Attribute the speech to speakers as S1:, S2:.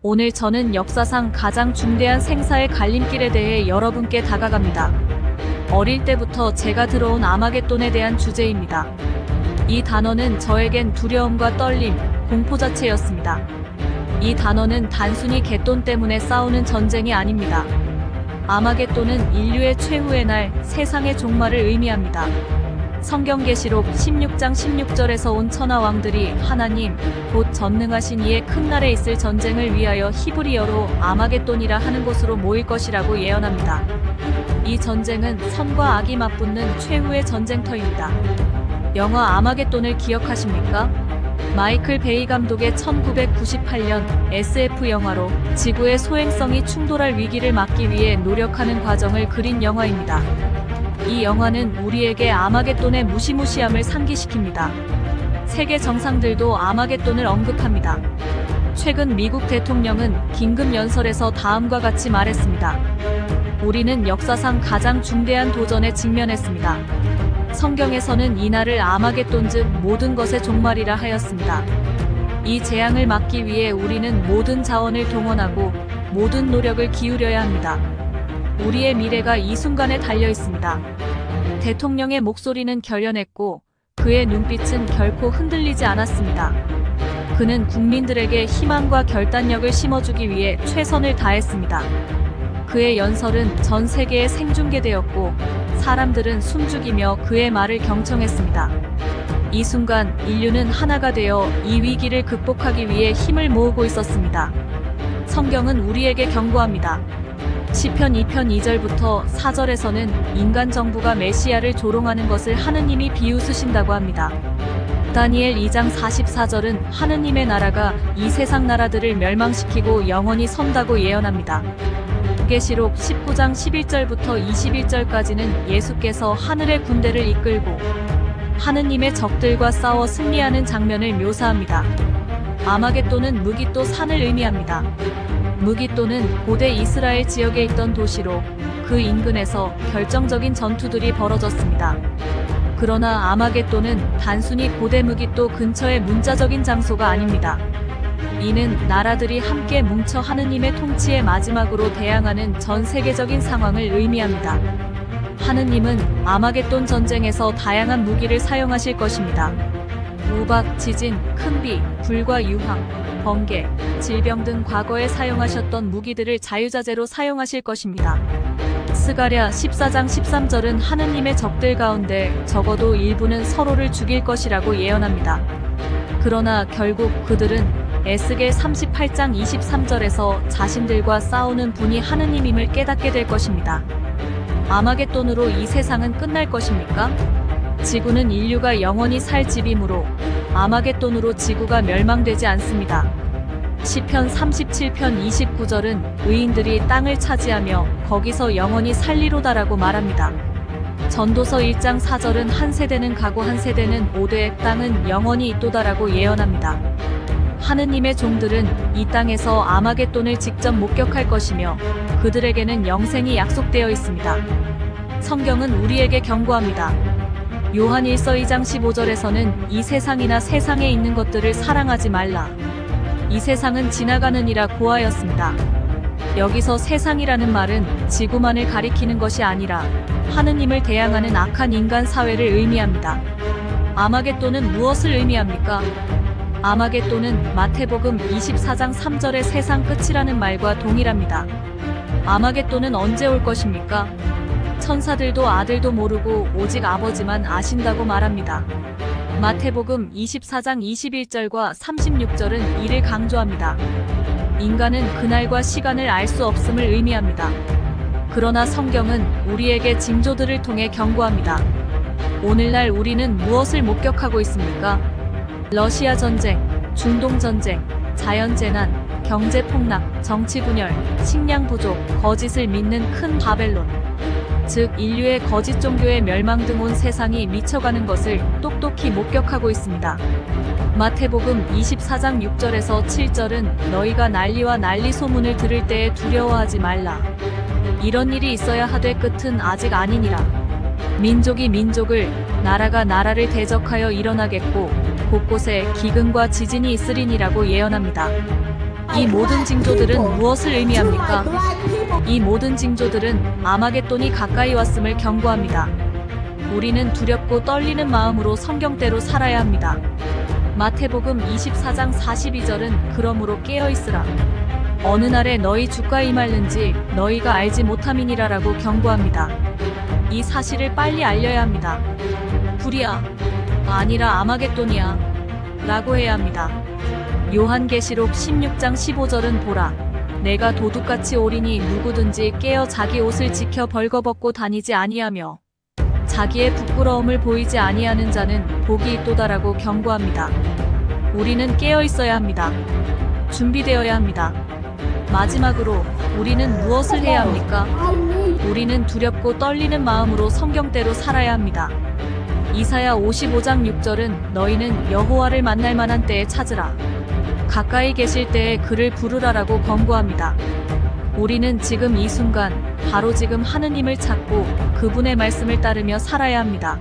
S1: 오늘 저는 역사상 가장 중대한 생사의 갈림길에 대해 여러분께 다가갑니다. 어릴 때부터 제가 들어온 아마겟돈에 대한 주제입니다. 이 단어는 저에겐 두려움과 떨림, 공포 자체였습니다. 이 단어는 단순히 갯돈 때문에 싸우는 전쟁이 아닙니다. 아마겟돈은 인류의 최후의 날, 세상의 종말을 의미합니다. 성경계시록 16장 16절에서 온 천하 왕들이 하나님, 곧 전능하신 이의 큰 날에 있을 전쟁을 위하여 히브리어로 아마겟돈이라 하는 곳으로 모일 것이라고 예언합니다. 이 전쟁은 선과 악이 맞붙는 최후의 전쟁터입니다. 영화 아마겟돈을 기억하십니까? 마이클 베이 감독의 1998년 SF 영화로 지구의 소행성이 충돌할 위기를 막기 위해 노력하는 과정을 그린 영화입니다. 이 영화는 우리에게 아마겟돈의 무시무시함을 상기시킵니다. 세계 정상들도 아마겟돈을 언급합니다. 최근 미국 대통령은 긴급 연설에서 다음과 같이 말했습니다. 우리는 역사상 가장 중대한 도전에 직면했습니다. 성경에서는 이날을 아마겟돈 즉 모든 것의 종말이라 하였습니다. 이 재앙을 막기 위해 우리는 모든 자원을 동원하고 모든 노력을 기울여야 합니다. 우리의 미래가 이 순간에 달려 있습니다. 대통령의 목소리는 결연했고 그의 눈빛은 결코 흔들리지 않았습니다. 그는 국민들에게 희망과 결단력을 심어주기 위해 최선을 다했습니다. 그의 연설은 전 세계에 생중계되었고 사람들은 숨죽이며 그의 말을 경청했습니다. 이 순간 인류는 하나가 되어 이 위기를 극복하기 위해 힘을 모으고 있었습니다. 성경은 우리에게 경고합니다. 시편 2편 2절부터 4절에서는 인간 정부가 메시아를 조롱하는 것을 하느님이 비웃으신다고 합니다. 다니엘 2장 44절은 하느님의 나라가 이 세상 나라들을 멸망시키고 영원히 선다고 예언합니다. 계시록 19장 11절부터 21절까지는 예수께서 하늘의 군대를 이끌고 하느님의 적들과 싸워 승리하는 장면을 묘사합니다. 아마겟돈은 무깃도 산을 의미합니다. 무깃도는 고대 이스라엘 지역에 있던 도시로 그 인근에서 결정적인 전투들이 벌어졌습니다. 그러나 아마겟돈은 단순히 고대 무깃도 근처의 문자적인 장소가 아닙니다. 이는 나라들이 함께 뭉쳐 하느님의 통치의 마지막으로 대항하는 전 세계적인 상황을 의미합니다. 하느님은 아마겟돈 전쟁에서 다양한 무기를 사용하실 것입니다. 우박, 지진, 큰 비, 불과 유황, 번개, 질병 등 과거에 사용하셨던 무기들을 자유자재로 사용하실 것입니다. 스가랴 14장 13절은 하느님의 적들 가운데 적어도 일부는 서로를 죽일 것이라고 예언합니다. 그러나 결국 그들은 에스겔 38장 23절에서 자신들과 싸우는 분이 하느님임을 깨닫게 될 것입니다. 아마겟돈으로 이 세상은 끝날 것입니까? 지구는 인류가 영원히 살 집이므로 아마겟돈으로 지구가 멸망되지 않습니다. 시편 37편 29절은 의인들이 땅을 차지하며 거기서 영원히 살리로다라고 말합니다. 전도서 1장 4절은 한 세대는 가고 한 세대는 오되 땅은 영원히 있도다라고 예언합니다. 하느님의 종들은 이 땅에서 아마겟돈을 직접 목격할 것이며 그들에게는 영생이 약속되어 있습니다. 성경은 우리에게 경고합니다. 요한 1서 2장 15절에서는 이 세상이나 세상에 있는 것들을 사랑하지 말라. 이 세상은 지나가느니라 고하였습니다. 여기서 세상이라는 말은 지구만을 가리키는 것이 아니라 하느님을 대항하는 악한 인간 사회를 의미합니다. 아마겟돈은 무엇을 의미합니까? 아마겟돈은 마태복음 24장 3절의 세상 끝이라는 말과 동일합니다. 아마겟돈은 언제 올 것입니까? 천사들도 아들도 모르고 오직 아버지만 아신다고 말합니다. 마태복음 24장 21절과 36절은 이를 강조합니다. 인간은 그날과 시간을 알 수 없음을 의미합니다. 그러나 성경은 우리에게 징조들을 통해 경고합니다. 오늘날 우리는 무엇을 목격하고 있습니까? 러시아 전쟁, 중동 전쟁, 자연재난, 경제폭락, 정치분열, 식량 부족, 거짓을 믿는 큰 바벨론. 즉 인류의 거짓 종교의 멸망 등 온 세상이 미쳐가는 것을 똑똑히 목격하고 있습니다. 마태복음 24장 6절에서 7절은 너희가 난리와 난리 소문을 들을 때에 두려워하지 말라. 이런 일이 있어야 하되 끝은 아직 아니니라. 민족이 민족을, 나라가 나라를 대적하여 일어나겠고 곳곳에 기근과 지진이 있으리니라고 예언합니다. 이 모든 징조들은 무엇을 의미합니까? 이 모든 징조들은 아마겟돈이 가까이 왔음을 경고합니다. 우리는 두렵고 떨리는 마음으로 성경대로 살아야 합니다. 마태복음 24장 42절은 그러므로 깨어있으라. 어느 날에 너희 주가 임할는지 너희가 알지 못함이니라라고 경고합니다. 이 사실을 빨리 알려야 합니다. 불이야, 아니라 아마겟돈이야 라고 해야 합니다. 요한계시록 16장 15절은 보라, 내가 도둑같이 오리니 누구든지 깨어 자기 옷을 지켜 벌거벗고 다니지 아니하며 자기의 부끄러움을 보이지 아니하는 자는 복이 있도다라고 경고합니다. 우리는 깨어 있어야 합니다. 준비되어야 합니다. 마지막으로 우리는 무엇을 해야 합니까? 우리는 두렵고 떨리는 마음으로 성경대로 살아야 합니다. 이사야 55장 6절은 너희는 여호와를 만날 만한 때에 찾으라. 가까이 계실 때에 그를 부르라라고 권고합니다. 우리는 지금 이 순간, 바로 지금 하느님을 찾고 그분의 말씀을 따르며 살아야 합니다.